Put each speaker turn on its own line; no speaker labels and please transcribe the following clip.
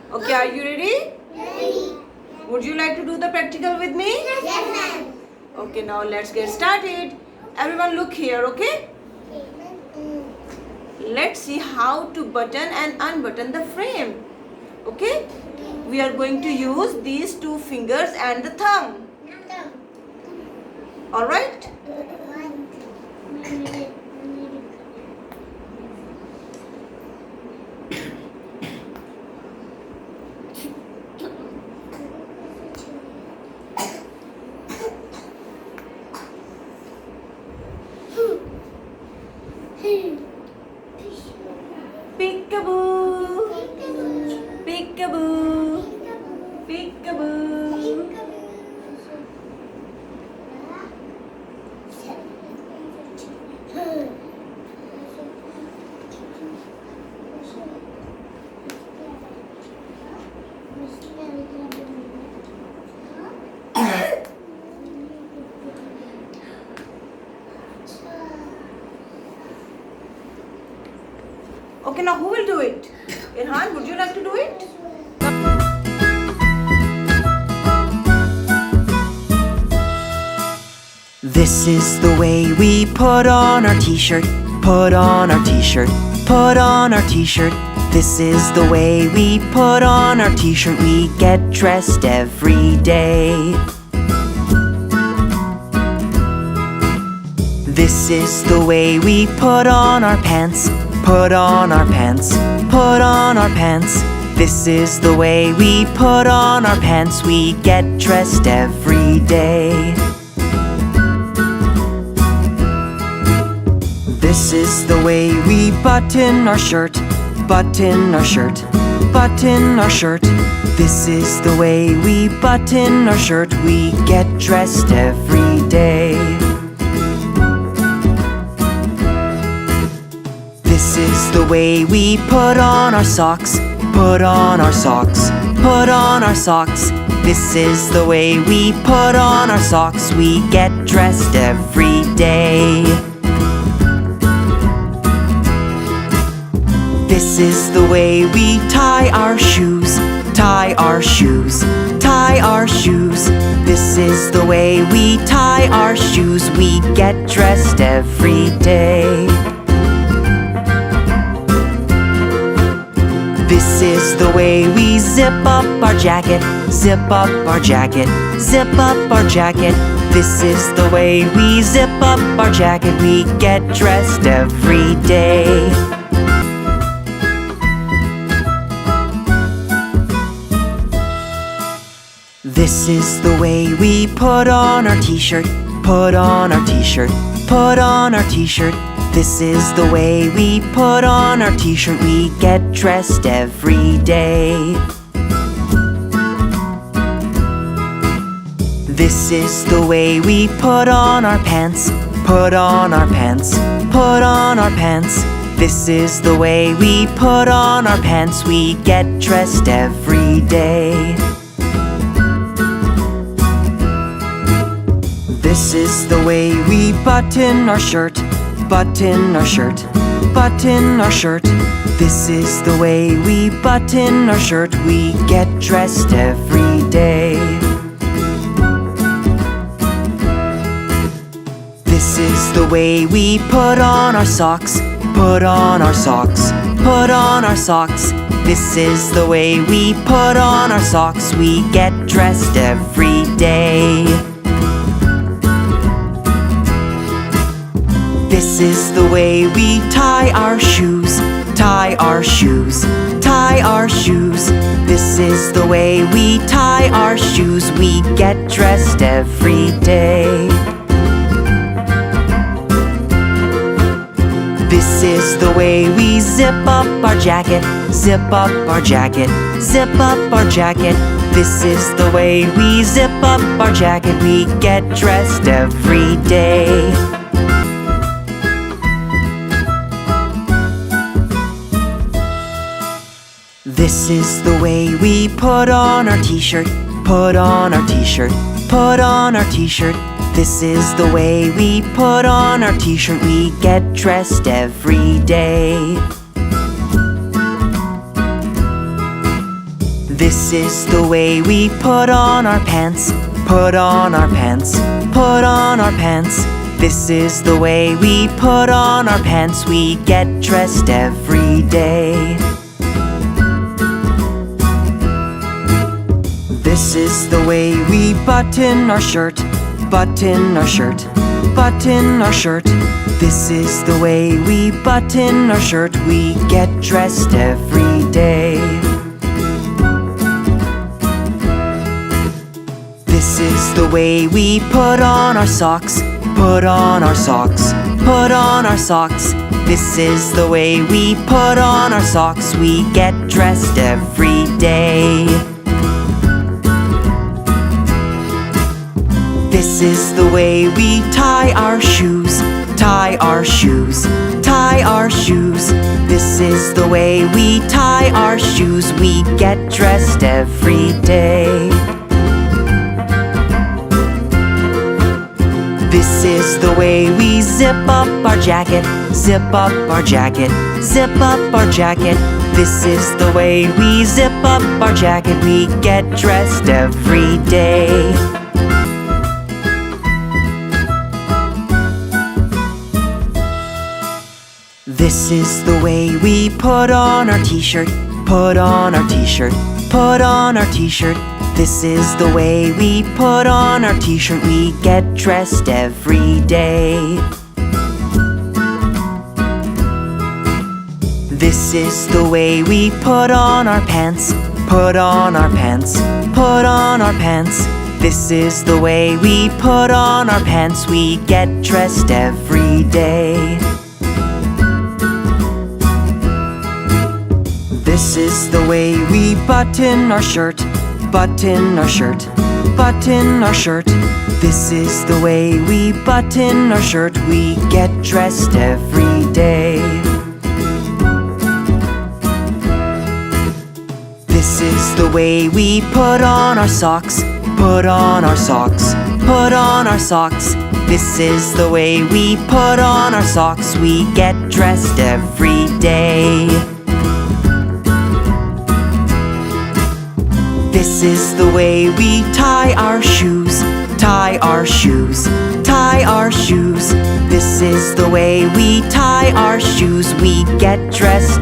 Okay, are you ready?
Ready.
Would you like to do the practical with me?
Yes, ma'am.
Okay, now let's get started. Everyone look here, okay? Let's see how to button and unbutton the frame. Okay? We are going to use these two fingers and the thumb. Alright? Peekaboo, peekaboo, peekaboo. Okay, now who will do it? Irhan, would you like to do it?
This is the way we put on our t-shirt, put on our t-shirt, put on our t-shirt. This is the way we put on our t-shirt. We get dressed every day. This is the way we put on our pants, put on our pants, put on our pants. This is the way we put on our pants. We get dressed every day. This is the way we button our shirt, button our shirt, button our shirt. This is the way we button our shirt. We get dressed every day. This is the way we put on our socks, put on our socks, put on our socks. This is the way we put on our socks. We get dressed every day. This is the way we tie our shoes, tie our shoes, tie our shoes. This is the way we tie our shoes. We get dressed every day. This is the way we zip up our jacket, zip up our jacket, zip up our jacket. This is the way we zip up our jacket. We get dressed every day. This is the way we put on our t-shirt, put on our t-shirt, put on our t-shirt. This is the way we put on our t-shirt. We get dressed every day. This is the way we put on our pants, put on our pants, put on our pants. This is the way we put on our pants. We get dressed every day. This is the way we button our shirt, button our shirt, button our shirt. This is the way we button our shirt. We get dressed every day. This is the way we put on our socks, put on our socks, put on our socks. This is the way we put on our socks. We get dressed every day. This is the way we tie our shoes, tie our shoes, tie our shoes. This is the way we tie our shoes. We get dressed every day. This is the way we zip up our jacket, zip up our jacket, zip up our jacket. This is the way we zip up our jacket. We get dressed every day. This is the way we put on our t-shirt, put on our t-shirt, put on our t-shirt. This is the way we put on our t-shirt. We get dressed every day. This is the way we put on our pants, put on our pants, put on our pants. This is the way we put on our pants. We get dressed every day. This is the way we button our shirt, button our shirt, button our shirt. This is the way we button our shirt. We get dressed every day. This is the way we put on our socks, put on our socks, put on our socks. This is the way we put on our socks. We get dressed every day. This is the way we tie our shoes, tie our shoes, tie our shoes. This is the way we tie our shoes. We get dressed every day. This is the way we zip up our jacket, zip up our jacket, zip up our jacket. This is the way we zip up our jacket. We get dressed every day. This is the way we put on our t-shirt, put on our t-shirt, put on our t-shirt. This is the way we put on our t-shirt. We get dressed every day. This is the way we put on our pants, put on our pants, put on our pants. This is the way we put on our pants. We get dressed every day. This is the way we button our shirt, button our shirt, button our shirt. This is the way we button our shirt. We get dressed every day. This is the way we put on our socks, put on our socks, put on our socks. This is the way we put on our socks. We get dressed every day. This is the way we tie our shoes, tie our shoes, tie our shoes. This is the way we tie our shoes. We get dressed